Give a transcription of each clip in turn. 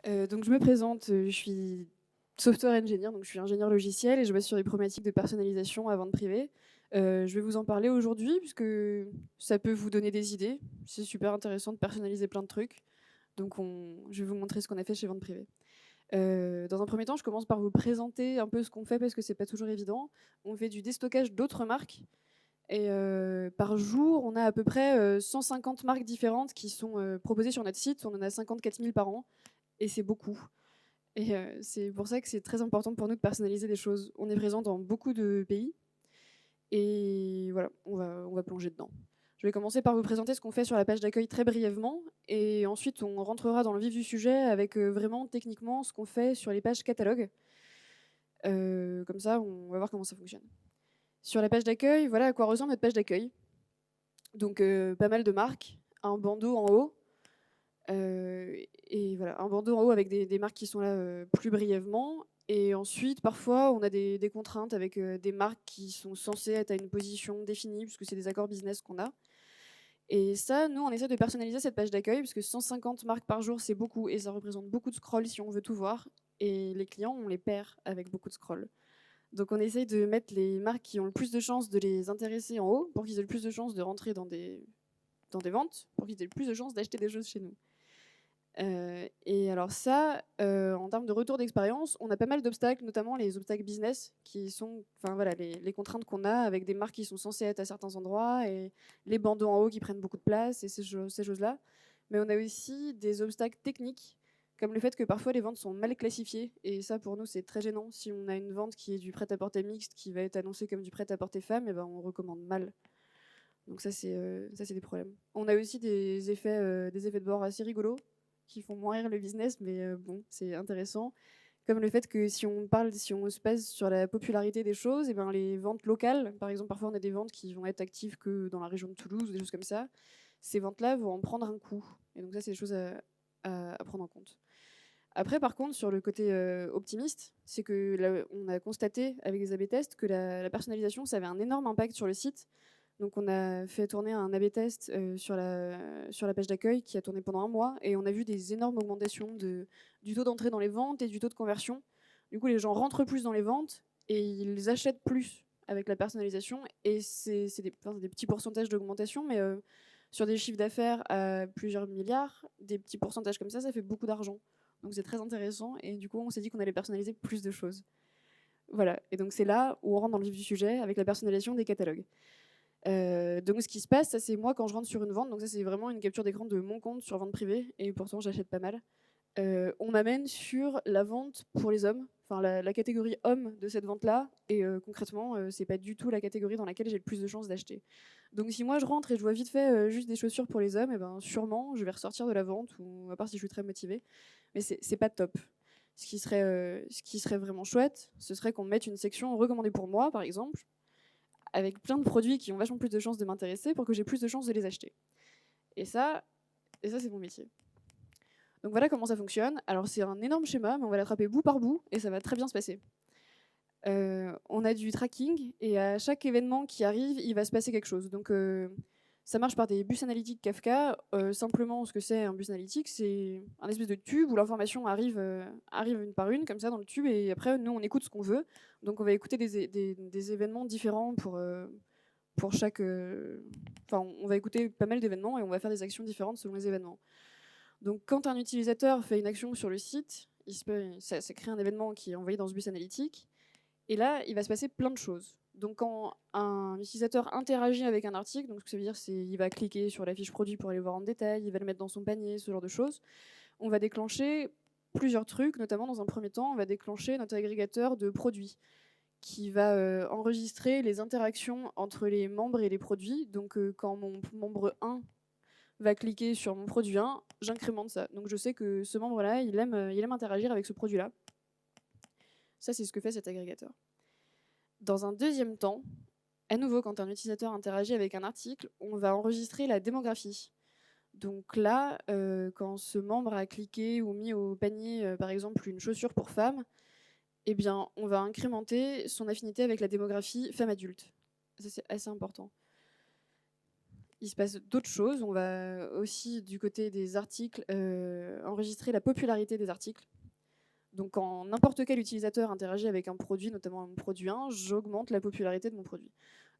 Donc je me présente, je suis software engineer, donc je suis ingénieur logiciel et je bosse sur des problématiques de personnalisation à vente privée. Je vais vous en parler aujourd'hui puisque ça peut vous donner des idées. C'est super intéressant de personnaliser plein de trucs. Donc je vais vous montrer ce qu'on a fait chez Vente Privée. Dans un premier temps, je commence par vous présenter un peu ce qu'on fait parce que c'est pas toujours évident. On fait du déstockage d'autres marques et par jour, on a à peu près 150 marques différentes qui sont proposées sur notre site. On en a 54 000 par an et c'est beaucoup. Et c'est pour ça que c'est très important pour nous de personnaliser des choses. On est présent dans beaucoup de pays et voilà, on va plonger dedans. Je vais commencer par vous présenter ce qu'on fait sur la page d'accueil très brièvement et ensuite on rentrera dans le vif du sujet avec vraiment techniquement ce qu'on fait sur les pages catalogue. Comme ça, on va voir comment ça fonctionne. Sur la page d'accueil, voilà à quoi ressemble notre page d'accueil. Donc pas mal de marques, un bandeau en haut. Et voilà, un bandeau en haut avec des marques qui sont là plus brièvement. Et ensuite, parfois, on a des contraintes avec des marques qui sont censées être à une position définie, puisque c'est des accords business qu'on a. Et ça, nous, on essaie de personnaliser cette page d'accueil, parce que 150 marques par jour, c'est beaucoup, et ça représente beaucoup de scroll si on veut tout voir. Et les clients, on les perd avec beaucoup de scroll. Donc on essaye de mettre les marques qui ont le plus de chances de les intéresser en haut, pour qu'ils aient le plus de chances de rentrer dans des ventes, pour qu'ils aient le plus de chances d'acheter des choses chez nous. Et alors ça, en termes de retour d'expérience, on a pas mal d'obstacles, notamment les obstacles business, qui sont, enfin voilà, les contraintes qu'on a avec des marques qui sont censées être à certains endroits et les bandeaux en haut qui prennent beaucoup de place et ces choses-là. Mais on a aussi des obstacles techniques, comme le fait que parfois les ventes sont mal classifiées. Et ça, pour nous, c'est très gênant. Si on a une vente qui est du prêt-à-porter mixte, qui va être annoncée comme du prêt-à-porter femme, et ben on recommande mal. Donc ça, c'est des problèmes. On a aussi des effets de bord assez rigolos qui font moins rire le business, mais bon, c'est intéressant. Comme le fait que si on se base sur la popularité des choses, et ben les ventes locales, par exemple, parfois on a des ventes qui vont être actives que dans la région de Toulouse, ou des choses comme ça. Ces ventes-là vont en prendre un coup. Et donc ça, c'est des choses à prendre en compte. Après, par contre, sur le côté optimiste, c'est que là, on a constaté avec les A/B tests que la personnalisation, ça avait un énorme impact sur le site. Donc on a fait tourner un A/B test sur la page d'accueil qui a tourné pendant un mois et on a vu des énormes augmentations du taux d'entrée dans les ventes et du taux de conversion. Du coup, les gens rentrent plus dans les ventes et ils achètent plus avec la personnalisation et c'est des petits pourcentages d'augmentation, mais sur des chiffres d'affaires à plusieurs milliards, des petits pourcentages comme ça fait beaucoup d'argent. Donc c'est très intéressant et du coup, on s'est dit qu'on allait personnaliser plus de choses. Voilà, et donc c'est là où on rentre dans le vif du sujet avec la personnalisation des catalogues. Donc ce qui se passe, ça c'est moi quand je rentre sur une vente, donc ça c'est vraiment une capture d'écran de mon compte sur vente privée, et pourtant j'achète pas mal. On m'amène sur la vente pour les hommes, enfin la catégorie homme de cette vente-là, et concrètement c'est pas du tout la catégorie dans laquelle j'ai le plus de chances d'acheter. Donc si moi je rentre et je vois vite fait juste des chaussures pour les hommes, et ben sûrement je vais ressortir de la vente, ou à part si je suis très motivée, mais c'est pas top. Ce qui serait vraiment chouette, ce serait qu'on mette une section recommandée pour moi, par exemple, avec plein de produits qui ont vachement plus de chances de m'intéresser pour que j'ai plus de chances de les acheter. Et ça, c'est mon métier. Donc voilà comment ça fonctionne. Alors c'est un énorme schéma, mais on va l'attraper bout par bout et ça va très bien se passer. On a du tracking et à chaque événement qui arrive, il va se passer quelque chose. Donc ça marche par des bus analytiques Kafka. Simplement, ce que c'est un bus analytique, c'est un espèce de tube où l'information arrive une par une, comme ça, dans le tube, et après, nous, on écoute ce qu'on veut. Donc on va écouter des événements différents pour chaque. Enfin, on va écouter pas mal d'événements et on va faire des actions différentes selon les événements. Donc, quand un utilisateur fait une action sur le site, ça crée un événement qui est envoyé dans ce bus analytique. Et là, il va se passer plein de choses. Donc, quand un utilisateur interagit avec un article, donc ce que ça veut dire, c'est qu'il va cliquer sur la fiche produit pour aller voir en détail, il va le mettre dans son panier, ce genre de choses. On va déclencher plusieurs trucs, notamment dans un premier temps, on va déclencher notre agrégateur de produits qui va enregistrer les interactions entre les membres et les produits. Donc quand mon membre 1 va cliquer sur mon produit 1, j'incrémente ça. Donc je sais que ce membre-là, il aime interagir avec ce produit-là. Ça, c'est ce que fait cet agrégateur. Dans un deuxième temps, à nouveau, quand un utilisateur interagit avec un article, on va enregistrer la démographie. Donc là, quand ce membre a cliqué ou mis au panier, par exemple, une chaussure pour femme, eh bien, on va incrémenter son affinité avec la démographie femme-adulte. Ça, c'est assez important. il se passe d'autres choses. On va aussi, du côté des articles, enregistrer la popularité des articles. Donc quand n'importe quel utilisateur interagit avec un produit, notamment un produit 1, j'augmente la popularité de mon produit.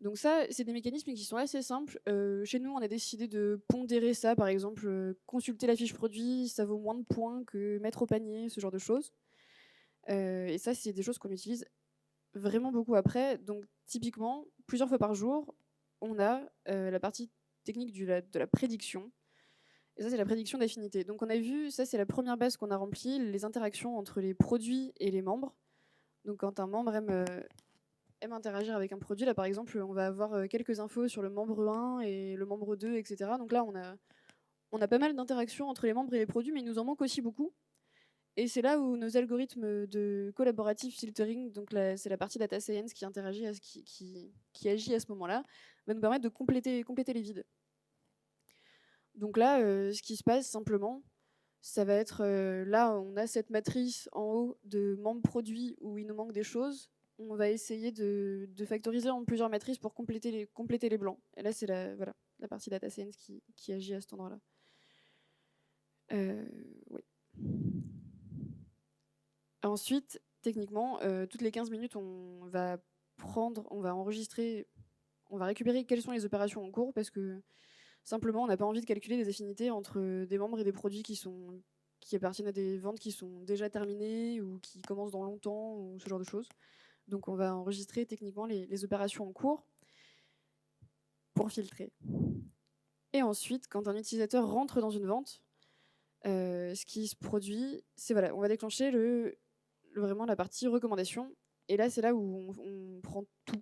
Donc ça, c'est des mécanismes qui sont assez simples. Chez nous, on a décidé de pondérer ça. Par exemple, consulter la fiche produit, ça vaut moins de points que mettre au panier, ce genre de choses. Et ça, c'est des choses qu'on utilise vraiment beaucoup après. Donc typiquement, plusieurs fois par jour, on a la partie technique de la prédiction. Et ça, c'est la prédiction d'affinité. Donc on a vu, ça c'est la première base qu'on a remplie, les interactions entre les produits et les membres. Donc quand un membre aime interagir avec un produit, là par exemple, on va avoir quelques infos sur le membre 1 et le membre 2, etc. Donc là, on a pas mal d'interactions entre les membres et les produits, mais il nous en manque aussi beaucoup. Et c'est là où nos algorithmes de collaborative filtering, donc c'est la partie data science qui interagit, qui agit à ce moment-là, va nous permettre de compléter les vides. Donc là, ce qui se passe simplement, ça va être, là on a cette matrice en haut de membres produits où il nous manque des choses. On va essayer de factoriser en plusieurs matrices pour compléter les blancs. Et là, c'est la partie data science qui agit à cet endroit-là. Oui. Ensuite, techniquement, toutes les 15 minutes, on va enregistrer, on va récupérer quelles sont les opérations en cours, parce que simplement, on n'a pas envie de calculer des affinités entre des membres et des produits qui appartiennent à des ventes qui sont déjà terminées ou qui commencent dans longtemps, ou ce genre de choses. Donc on va enregistrer techniquement les opérations en cours pour filtrer. Et ensuite, quand un utilisateur rentre dans une vente, ce qui se produit, c'est on va déclencher vraiment la partie recommandation. Et là, c'est là où on prend tout.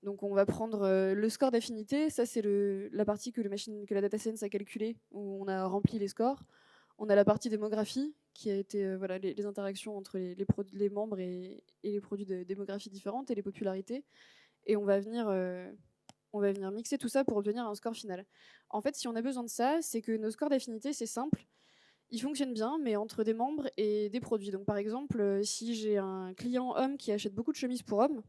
Donc on va prendre le score d'affinité, ça c'est la partie que la data science a calculée, où on a rempli les scores. On a la partie démographie, qui a été les interactions entre les membres et les produits de démographie différentes et les popularités. Et on va venir mixer tout ça pour obtenir un score final. En fait, si on a besoin de ça, c'est que nos scores d'affinité, c'est simple. Ils fonctionnent bien, mais entre des membres et des produits. Donc par exemple, si j'ai un client homme qui achète beaucoup de chemises pour hommes,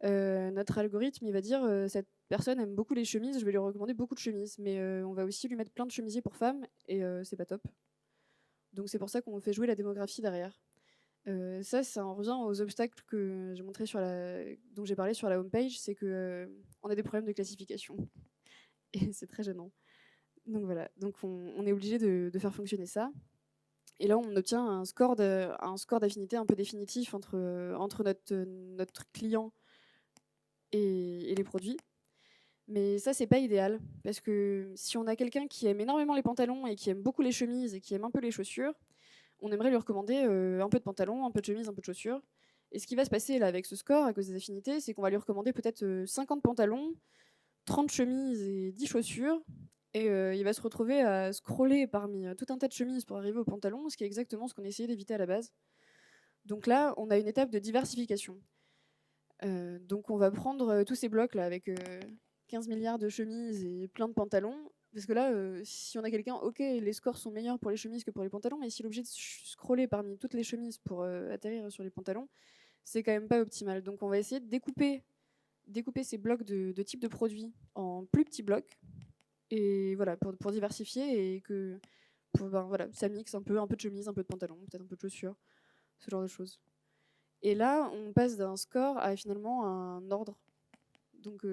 notre algorithme, il va dire cette personne aime beaucoup les chemises, je vais lui recommander beaucoup de chemises. Mais on va aussi lui mettre plein de chemisiers pour femmes, et c'est pas top. Donc c'est pour ça qu'on fait jouer la démographie derrière. Ça en revient aux obstacles que j'ai montré dont j'ai parlé sur la homepage, c'est que on a des problèmes de classification. Et c'est très gênant. Donc voilà, donc on est obligé de faire fonctionner ça. Et là, on obtient un score d'affinité un peu définitif entre notre client et les produits. Mais ça, c'est pas idéal, parce que si on a quelqu'un qui aime énormément les pantalons et qui aime beaucoup les chemises et qui aime un peu les chaussures, on aimerait lui recommander un peu de pantalons, un peu de chemise, un peu de chaussures. Et ce qui va se passer là avec ce score, à cause des affinités, c'est qu'on va lui recommander peut-être 50 pantalons, 30 chemises et 10 chaussures. Et il va se retrouver à scroller parmi tout un tas de chemises pour arriver aux pantalons, ce qui est exactement ce qu'on essayait d'éviter à la base. Donc là, on a une étape de diversification. Donc on va prendre tous ces blocs là avec 15 milliards de chemises et plein de pantalons. Parce que là, si on a quelqu'un, ok, les scores sont meilleurs pour les chemises que pour les pantalons, mais s'il est obligé de scroller parmi toutes les chemises pour atterrir sur les pantalons, c'est quand même pas optimal. Donc on va essayer de découper ces blocs de type de produits en plus petits blocs, et voilà, pour diversifier et que ça mixe un peu de chemise, un peu de pantalon, peut-être un peu de chaussures, ce genre de choses. Et là, on passe d'un score à finalement un ordre. Donc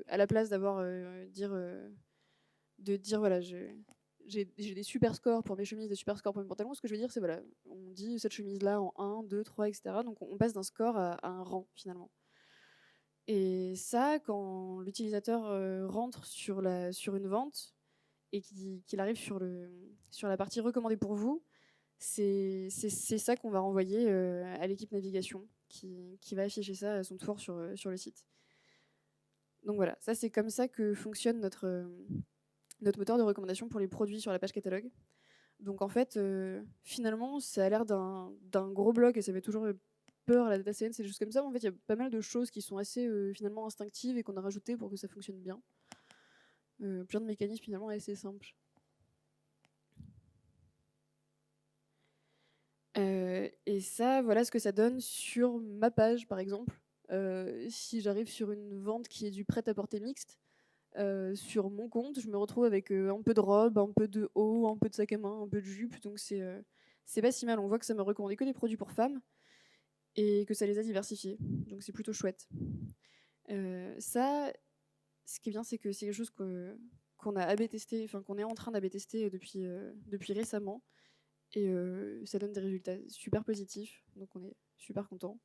à la place d'avoir voilà, j'ai des super scores pour mes chemises, des super scores pour mes pantalons, ce que je veux dire, c'est voilà, on dit cette chemise-là en 1, 2, 3, etc. Donc on passe d'un score à un rang finalement. Et ça, quand l'utilisateur rentre sur une vente et qu'il arrive sur la partie recommandée pour vous, c'est ça qu'on va renvoyer à l'équipe navigation qui va afficher ça à son tour sur le site. Donc voilà, ça c'est comme ça que fonctionne notre moteur de recommandation pour les produits sur la page catalogue. Donc en fait, finalement, ça a l'air d'un gros bloc et ça fait toujours peur à la data science, c'est juste comme ça. Mais en fait, il y a pas mal de choses qui sont assez finalement instinctives et qu'on a rajoutées pour que ça fonctionne bien. Plein de mécanismes finalement assez simples. Et ça, voilà ce que ça donne sur ma page, par exemple. Si j'arrive sur une vente qui est du prêt-à-porter mixte, sur mon compte, je me retrouve avec un peu de robe, un peu de haut, un peu de sac à main, un peu de jupe. Donc c'est pas si mal. On voit que ça me recommandait que des produits pour femmes et que ça les a diversifiés. Donc c'est plutôt chouette. Ça, ce qui est bien, c'est que c'est quelque chose qu'on a AB testé, enfin qu'on est en train d'AB tester depuis récemment. Et ça donne des résultats super positifs. Donc on est super content.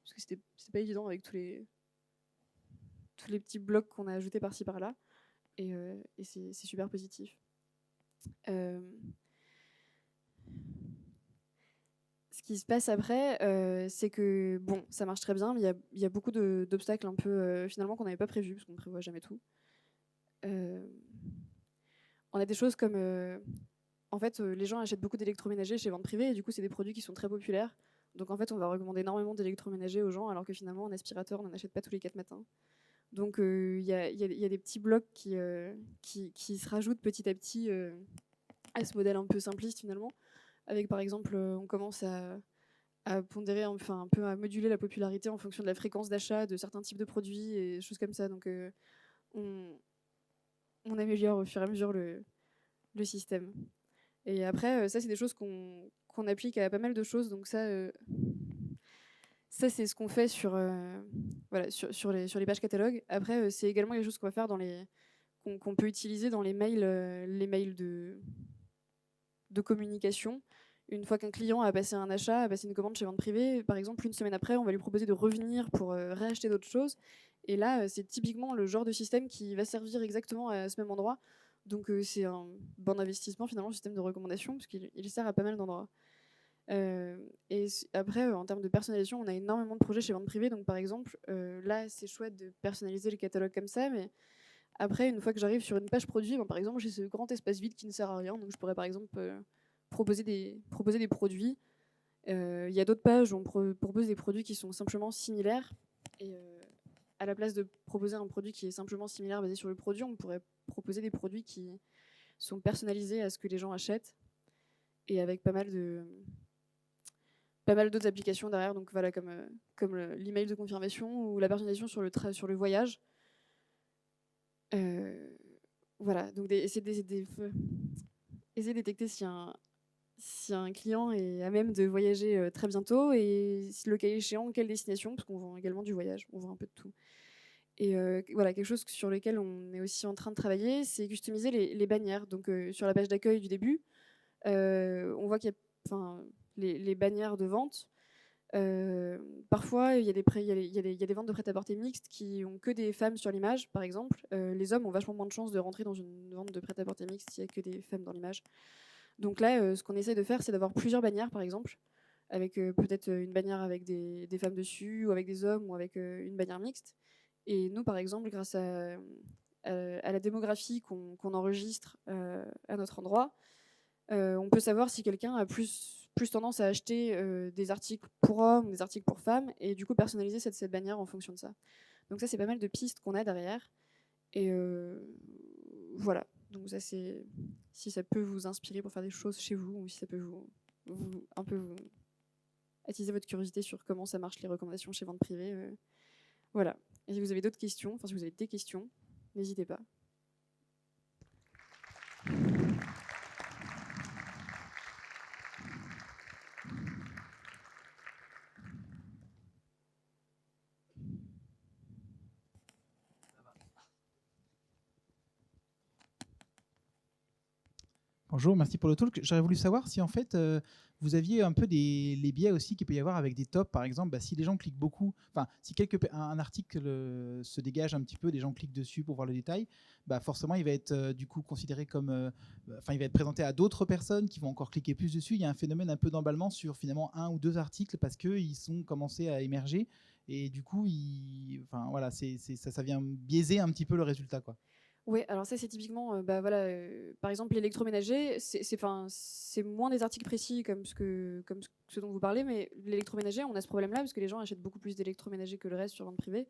Parce que c'était pas évident avec tous les petits blocs qu'on a ajoutés par-ci par-là. Et c'est super positif. Ce qui se passe après, c'est que bon, ça marche très bien, mais il y a beaucoup d'obstacles un peu finalement qu'on n'avait pas prévus, parce qu'on ne prévoit jamais tout. On a des choses comme en fait, les gens achètent beaucoup d'électroménagers chez vente privée, et du coup, c'est des produits qui sont très populaires. Donc en fait, on va recommander énormément d'électroménagers aux gens, alors que finalement, un aspirateur, on n'en achète pas tous les 4 matins. Donc il y a des petits blocs qui se rajoutent petit à petit à ce modèle un peu simpliste finalement. Avec par exemple, on commence à pondérer, enfin un peu à moduler la popularité en fonction de la fréquence d'achat de certains types de produits et choses comme ça. Donc on améliore au fur et à mesure le système. Et après, ça c'est des choses qu'on applique à pas mal de choses. Donc ça c'est ce qu'on fait voilà, sur les pages catalogues. Après, c'est également les choses qu'on va faire qu'on peut utiliser dans les mails de communication. Une fois qu'un client a passé un achat, a passé une commande chez vente privée, par exemple, une semaine après, on va lui proposer de revenir pour réacheter d'autres choses. Et là, c'est typiquement le genre de système qui va servir exactement à ce même endroit. Donc c'est un bon investissement finalement, le système de recommandation, parce qu'il sert à pas mal d'endroits. Et après, en termes de personnalisation, on a énormément de projets chez vente privée. Donc par exemple, là, c'est chouette de personnaliser le catalogue comme ça, mais après, une fois que j'arrive sur une page produit, par exemple, j'ai ce grand espace vide qui ne sert à rien. Donc je pourrais par exemple proposer des produits. Il y a d'autres pages où on propose des produits qui sont simplement similaires. Et à la place de proposer un produit qui est simplement similaire basé sur le produit, on pourrait proposer des produits qui sont personnalisés à ce que les gens achètent et avec pas mal d'autres applications derrière. Donc voilà, comme l'email de confirmation ou la personnalisation sur le voyage. Voilà, donc essayer de détecter si un client est à même de voyager très bientôt et le cas échéant, quelle destination, parce qu'on vend également du voyage, on vend un peu de tout. Et voilà, quelque chose sur lequel on est aussi en train de travailler, c'est customiser les bannières. Donc sur la page d'accueil du début, on voit qu'il y a les bannières de vente. Parfois, il y a des ventes de prêt-à-porter mixtes qui ont que des femmes sur l'image, par exemple. Les hommes ont vachement moins de chances de rentrer dans une vente de prêt-à-porter mixte s'il n'y a que des femmes dans l'image. Donc là, ce qu'on essaie de faire, c'est d'avoir plusieurs bannières, par exemple, avec peut-être une bannière avec des femmes dessus, ou avec des hommes, ou avec une bannière mixte. Et nous, par exemple, grâce à la démographie qu'on enregistre à notre endroit, on peut savoir si quelqu'un a plus tendance à acheter des articles pour hommes ou des articles pour femmes, et du coup personnaliser cette bannière en fonction de ça. Donc ça, c'est pas mal de pistes qu'on a derrière. Et voilà. Donc ça, c'est si ça peut vous inspirer pour faire des choses chez vous, ou si ça peut vous attiser votre curiosité sur comment ça marche les recommandations chez vente privée. Voilà. Et si vous avez d'autres questions, si vous avez des questions, n'hésitez pas. Bonjour, merci pour le talk. J'aurais voulu savoir si en fait vous aviez un peu les biais aussi qu'il peut y avoir avec des tops, par exemple, si les gens cliquent beaucoup, enfin si un article se dégage un petit peu, des gens cliquent dessus pour voir le détail, forcément il va être du coup considéré comme, il va être présenté à d'autres personnes qui vont encore cliquer plus dessus. Il y a un phénomène un peu d'emballement sur finalement un ou deux articles parce qu'ils sont commencés à émerger et du coup, voilà, ça vient biaiser un petit peu le résultat, quoi. Oui, alors ça c'est typiquement, par exemple l'électroménager, c'est moins des articles précis comme ce dont vous parlez, mais l'électroménager, on a ce problème-là parce que les gens achètent beaucoup plus d'électroménager que le reste sur vente privée,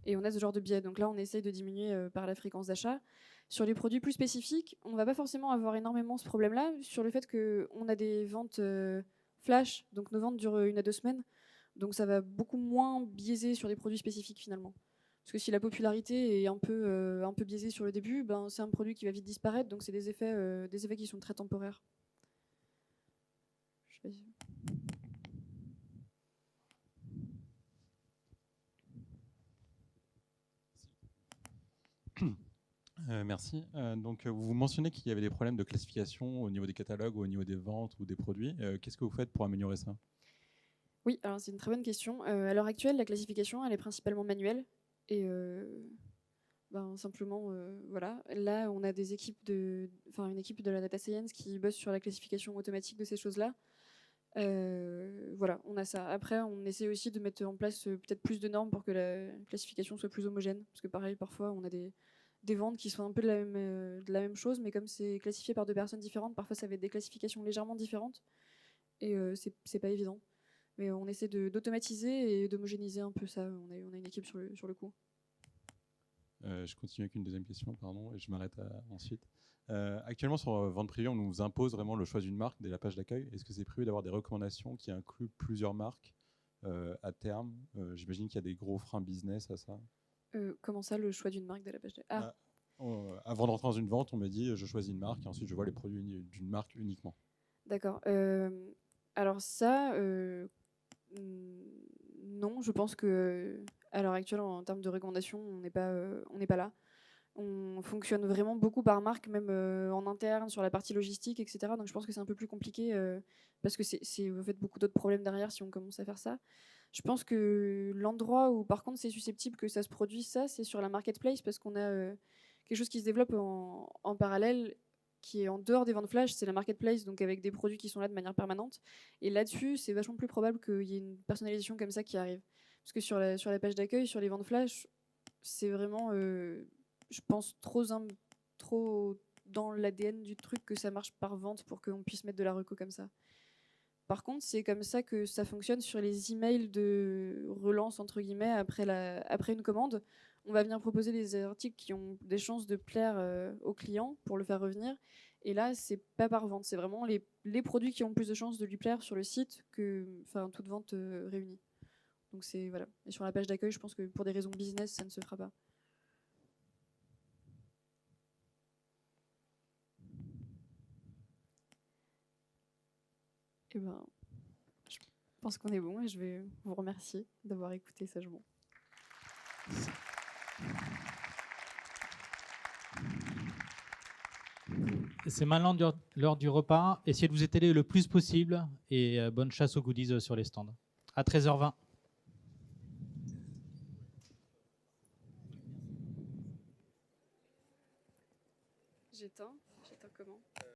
et on a ce genre de biais. Donc là, on essaye de diminuer par la fréquence d'achat. Sur les produits plus spécifiques, on va pas forcément avoir énormément ce problème-là, sur le fait qu'on a des ventes flash, donc nos ventes durent 1 à 2 semaines, donc ça va beaucoup moins biaiser sur des produits spécifiques finalement. Parce que si la popularité est un peu biaisée sur le début, ben, c'est un produit qui va vite disparaître, donc c'est des effets qui sont très temporaires. Je sais pas si- Merci. Donc, vous mentionnez qu'il y avait des problèmes de classification au niveau des catalogues, au niveau des ventes ou des produits. Qu'est-ce que vous faites pour améliorer ça? Oui, alors c'est une très bonne question. À l'heure actuelle, la classification, elle est principalement manuelle. Et ben, simplement, voilà. Là, on a une équipe de la data science qui bosse sur la classification automatique de ces choses-là. Voilà, on a ça. Après, on essaie aussi de mettre en place peut-être plus de normes pour que la classification soit plus homogène. Parce que pareil, parfois, on a des ventes qui sont un peu de la même chose, mais comme c'est classifié par deux personnes différentes, parfois ça va être des classifications légèrement différentes. Et c'est pas évident. Mais on essaie d'automatiser et d'homogénéiser un peu ça. On a une équipe sur le coup. Je continue avec une deuxième question, pardon, et je m'arrête ensuite. Actuellement, sur vente privée, on nous impose vraiment le choix d'une marque dès la page d'accueil. Est-ce que c'est prévu d'avoir des recommandations qui incluent plusieurs marques à terme? J'imagine qu'il y a des gros freins business à ça. Comment ça, le choix d'une marque de la page de... Bah, avant de rentrer dans une vente, on me dit je choisis une marque et ensuite je vois les produits d'une marque uniquement. D'accord. Alors ça, non, je pense que à l'heure actuelle, en termes de recommandations, on n'est pas là. On fonctionne vraiment beaucoup par marque, même en interne, sur la partie logistique, etc. Donc je pense que c'est un peu plus compliqué parce que c'est en fait beaucoup d'autres problèmes derrière si on commence à faire ça. Je pense que l'endroit où par contre c'est susceptible que ça se produise, ça, c'est sur la marketplace parce qu'on a quelque chose qui se développe en parallèle qui est en dehors des ventes flash, c'est la marketplace, donc avec des produits qui sont là de manière permanente. Et là-dessus, c'est vachement plus probable qu'il y ait une personnalisation comme ça qui arrive. Parce que sur la page d'accueil, sur les ventes flash, c'est vraiment, je pense, trop dans l'ADN du truc que ça marche par vente pour qu'on puisse mettre de la reco comme ça. Par contre, c'est comme ça que ça fonctionne sur les emails de relance, entre guillemets, après une commande. On va venir proposer des articles qui ont des chances de plaire au client pour le faire revenir. Et là, c'est pas par vente, c'est vraiment les produits qui ont plus de chances de lui plaire sur le site que toute vente réunie. Donc c'est voilà. Et sur la page d'accueil, je pense que pour des raisons business, ça ne se fera pas. Eh ben, je pense qu'on est bon et je vais vous remercier d'avoir écouté sagement. C'est maintenant l'heure du repas. Essayez de vous étaler le plus possible et bonne chasse aux goodies sur les stands. À 13h20. J'éteins comment?